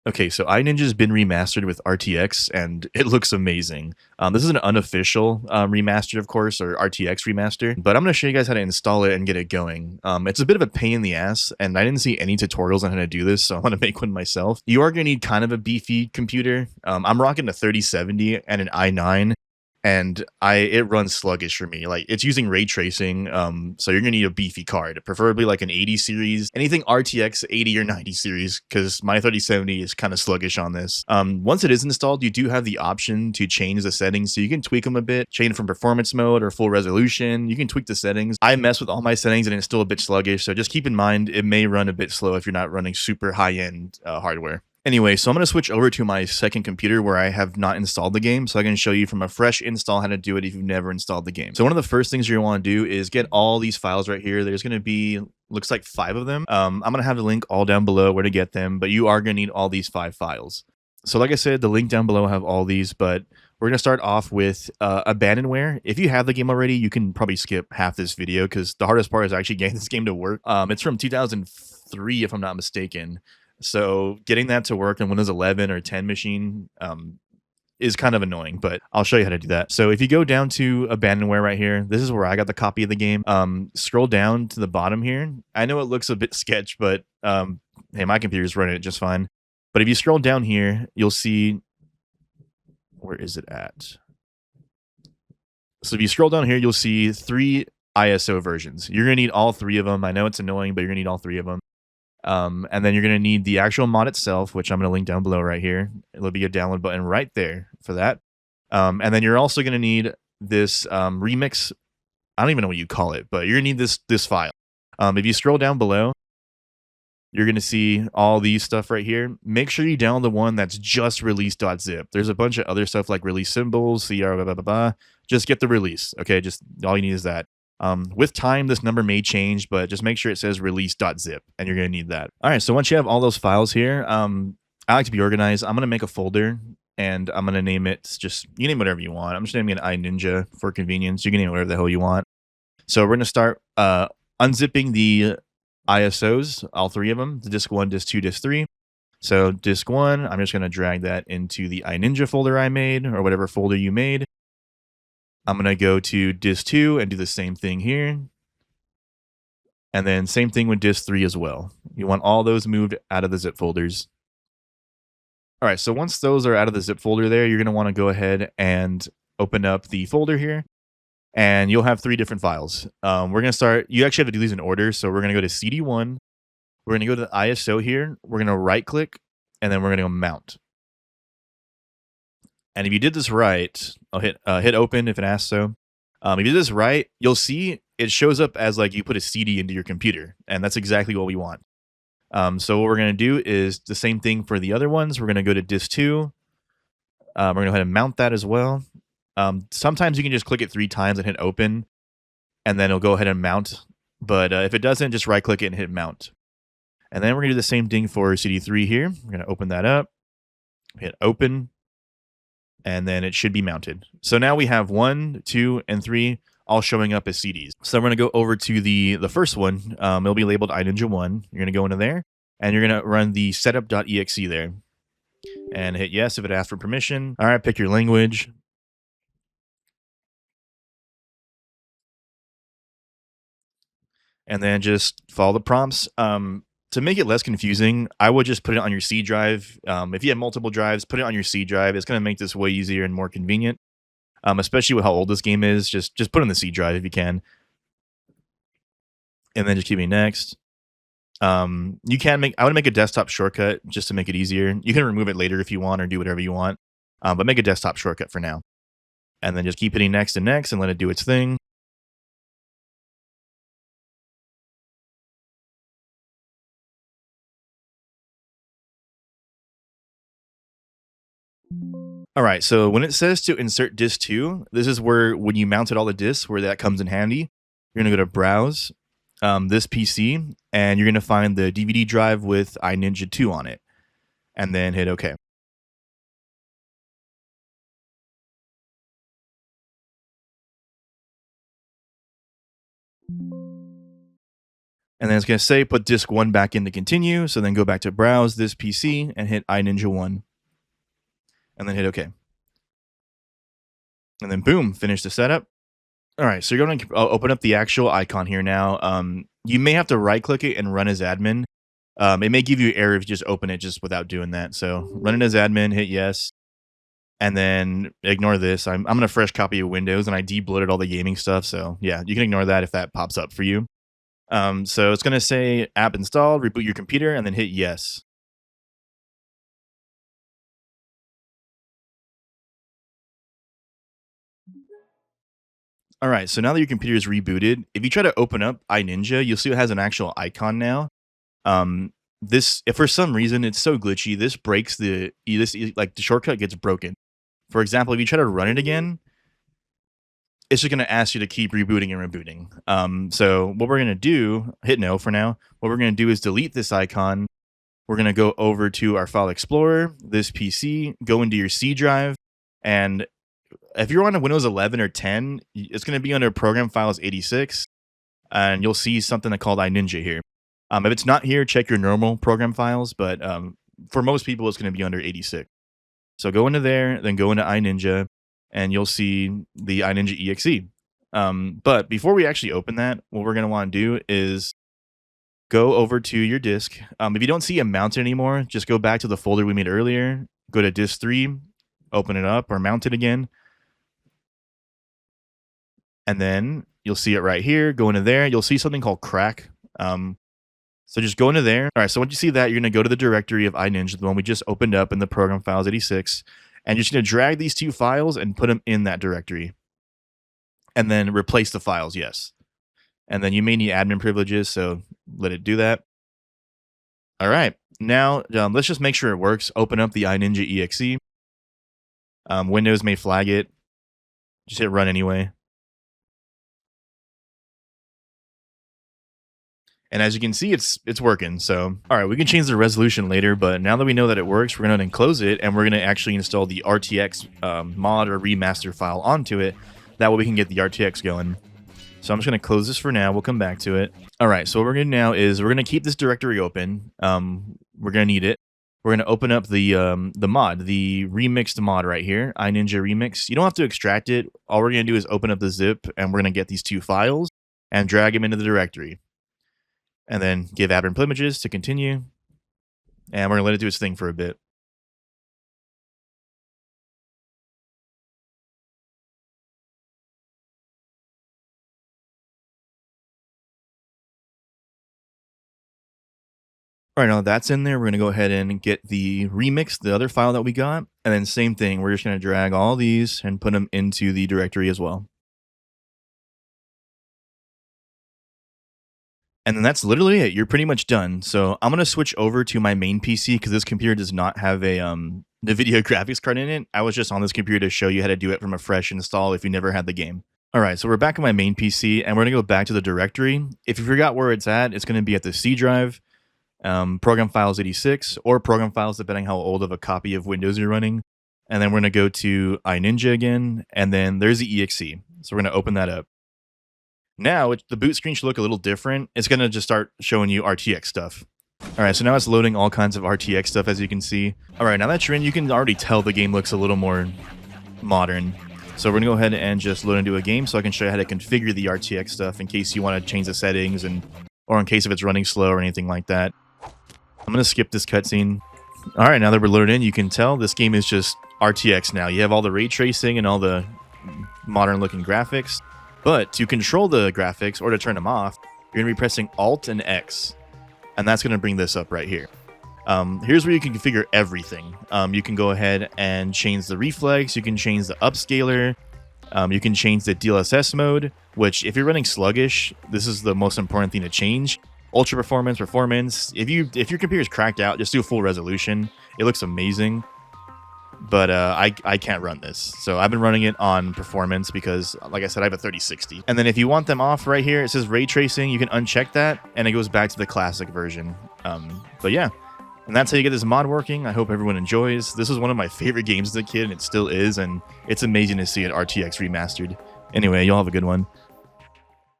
Okay, so iNinja's been remastered with RTX, and it looks amazing. This is an unofficial remaster, of course, or RTX remaster, but I'm going to show you guys how to install it and get it going. It's a bit of a pain in the ass, and I didn't see any tutorials on how to do this, so I want to make one myself. You are going to need kind of a beefy computer. I'm rocking a 3070 and an i9, and it runs sluggish for me. Like, it's using ray tracing, so you're gonna need a beefy card, preferably like an 80 series, anything RTX 80 or 90 series, because my 3070 is kind of sluggish on this. Once it is installed, you do have the option to change the settings, so you can tweak them a bit, change from performance mode or full resolution. You can tweak the settings. I mess with all my settings and it's still a bit sluggish, so just keep in mind it may run a bit slow if you're not running super high-end hardware. Anyway, so I'm going to switch over to my second computer where I have not installed the game, so I can show you from a fresh install how to do it if you've never installed the game. So one of the first things you're going to want to do is get all these files right here. There's going to be, looks like 5 of them. I'm going to have the link all down below where to get them, but you are going to need all these 5 files. So like I said, the link down below will have all these, but we're going to start off with Abandonware. If you have the game already, you can probably skip half this video because the hardest part is actually getting this game to work. It's from 2003, if I'm not mistaken. So getting that to work on Windows 11 or 10 machine is kind of annoying, but I'll show you how to do that. So if you go down to Abandonware right here, this is where I got the copy of the game. Scroll down to the bottom here. I know it looks a bit sketch, but hey, my computer's running it just fine. But if you scroll down here, you'll see, where is it at? So if you scroll down here, you'll see 3 ISO versions. You're going to need all 3 of them. I know it's annoying, but you're going to need all 3 of them. And then you're going to need the actual mod itself, which I'm going to link down below right here. It'll be a download button right there for that. And then you're also going to need this remix. I don't even know what you call it, but you're going to need this file. If you scroll down below, you're going to see all these stuff right here. Make sure you download the one that's just release.zip. There's a bunch of other stuff like release symbols, CR, blah, blah, blah, blah. Just get the release, okay? Just all you need is that. With time, this number may change, but just make sure it says release.zip, and you're going to need that. All right, so once you have all those files here, I like to be organized. I'm going to make a folder, and I'm going to name it just, you name whatever you want. I'm just naming it iNinja for convenience. You can name it whatever the hell you want. So we're going to start unzipping the ISOs, all 3 of them, the disk 1, disk 2, disk 3. So disk 1, I'm just going to drag that into the iNinja folder I made, or whatever folder you made. I'm going to go to disk 2 and do the same thing here. And then same thing with disk 3 as well. You want all those moved out of the zip folders. All right, so once those are out of the zip folder there, you're going to want to go ahead and open up the folder here. And you'll have 3 different files. We're going to start, you actually have to do these in order. So we're going to go to CD1. We're going to go to the ISO here. We're going to right click, and then we're going to go mount. And if you did this right, I'll hit open if it asks so. If you did this right, you'll see it shows up as like you put a CD into your computer, and that's exactly what we want. So what we're going to do is the same thing for the other ones. We're going to go to disk 2. We're going to go ahead and mount that as well. Sometimes you can just click it 3 times and hit open, and then it'll go ahead and mount. But if it doesn't, just right click it and hit mount. And then we're going to do the same thing for CD3 here. We're going to open that up, hit open, and then it should be mounted. So now we have 1, 2, and 3 all showing up as CDs. So we're going to go over to the first one. It'll be labeled iNinja 1. You're going to go into there, and you're going to run the setup.exe there. And hit yes if it asks for permission. All right, pick your language. And then just follow the prompts. To make it less confusing, I would just put it on your C drive. If you have multiple drives, put it on your C drive. It's going to make this way easier and more convenient, especially with how old this game is. Just put it on the C drive if you can. And then just keep me next. You can make, I would make a desktop shortcut just to make it easier. You can remove it later if you want or do whatever you want, but make a desktop shortcut for now. And then just keep hitting next and next and let it do its thing. All right, so when it says to insert disk 2, this is where when you mounted all the disks, where that comes in handy. You're going to go to Browse, this PC, and you're going to find the DVD drive with iNinja 2 on it, and then hit OK. And then it's going to say put disk 1 back in to continue. So then go back to browse this PC and hit iNinja 1. And then hit OK. And then boom, finish the setup. All right, so you're going to open up the actual icon here now. You may have to right-click it and run as admin. It may give you an error if you just open it just without doing that. So run it as admin, hit yes, and then ignore this. I'm going to fresh copy of Windows, and I debloated all the gaming stuff. So yeah, you can ignore that if that pops up for you. So it's going to say app installed, reboot your computer, and then hit yes. All right, so now that your computer is rebooted, if you try to open up iNinja, you'll see it has an actual icon now. This, if for some reason it's so glitchy, this breaks like the shortcut gets broken. For example, if you try to run it again, it's just going to ask you to keep rebooting and rebooting. So what we're going to do, hit no for now. What we're going to do is delete this icon. We're going to go over to our file explorer, this PC, go into your C drive, and if you're on a Windows 11 or 10, it's going to be under Program Files 86, and you'll see something called iNinja here. If it's not here, check your normal program files, but for most people, it's going to be under 86. So go into there, then go into iNinja, and you'll see the iNinja exe. But before we actually open that, what we're going to want to do is go over to your disk. If you don't see a mounted anymore, just go back to the folder we made earlier, go to disk 3, open it up or mount it again. And then you'll see it right here. Go into there. You'll see something called crack. So just go into there. All right, so once you see that, you're going to go to the directory of iNinja, the one we just opened up in the program files 86. And you're just going to drag these two files and put them in that directory. And then replace the files, yes. And then you may need admin privileges, so let it do that. All right, now let's just make sure it works. Open up the iNinja exe. Windows may flag it. Just hit run anyway. And as you can see, it's working. So, all right, we can change the resolution later, but now that we know that it works, we're going to close it, and we're going to actually install the RTX mod or remaster file onto it. That way we can get the RTX going. So I'm just going to close this for now. We'll come back to it. All right, so what we're going to do now is we're going to keep this directory open. We're going to need it. We're going to open up the mod, the remixed mod right here, iNinja Remix. You don't have to extract it. All we're going to do is open up the zip, and we're going to get these two files and drag them into the directory. And then give admin privileges to continue. And we're going to let it do its thing for a bit. All right, now that's in there, we're going to go ahead and get the remix, the other file that we got. And then same thing, we're just going to drag all these and put them into the directory as well. And then that's literally it. You're pretty much done. So I'm going to switch over to my main PC because this computer does not have a NVIDIA graphics card in it. I was just on this computer to show you how to do it from a fresh install if you never had the game. All right, so we're back on my main PC, and we're going to go back to the directory. If you forgot where it's going to be at the C drive, Program Files 86, or Program Files, depending how old of a copy of Windows you're running. And then we're going to go to iNinja again, and then there's the exe. So we're going to open that up. Now, the boot screen should look a little different. It's going to just start showing you RTX stuff. All right, so now it's loading all kinds of RTX stuff, as you can see. All right, now that you're in, you can already tell the game looks a little more modern. So we're going to go ahead and just load into a game so I can show you how to configure the RTX stuff in case you want to change the settings or in case if it's running slow or anything like that. I'm going to skip this cutscene. All right, now that we're loaded in, you can tell this game is just RTX now. You have all the ray tracing and all the modern-looking graphics. But to control the graphics or to turn them off, you're going to be pressing Alt and X. And that's going to bring this up right here. Here's where you can configure everything. You can go ahead and change the reflex. You can change the upscaler. You can change the DLSS mode, which if you're running sluggish, this is the most important thing to change. Ultra performance. If your computer is cracked out, just do full resolution. It looks amazing. But I can't run this. So I've been running it on performance because, like I said, I have a 3060. And then if you want them off right here, it says ray tracing. You can uncheck that, and it goes back to the classic version. But yeah, and that's how you get this mod working. I hope everyone enjoys. This was one of my favorite games as a kid, and it still is. And it's amazing to see it RTX remastered. Anyway, y'all have a good one.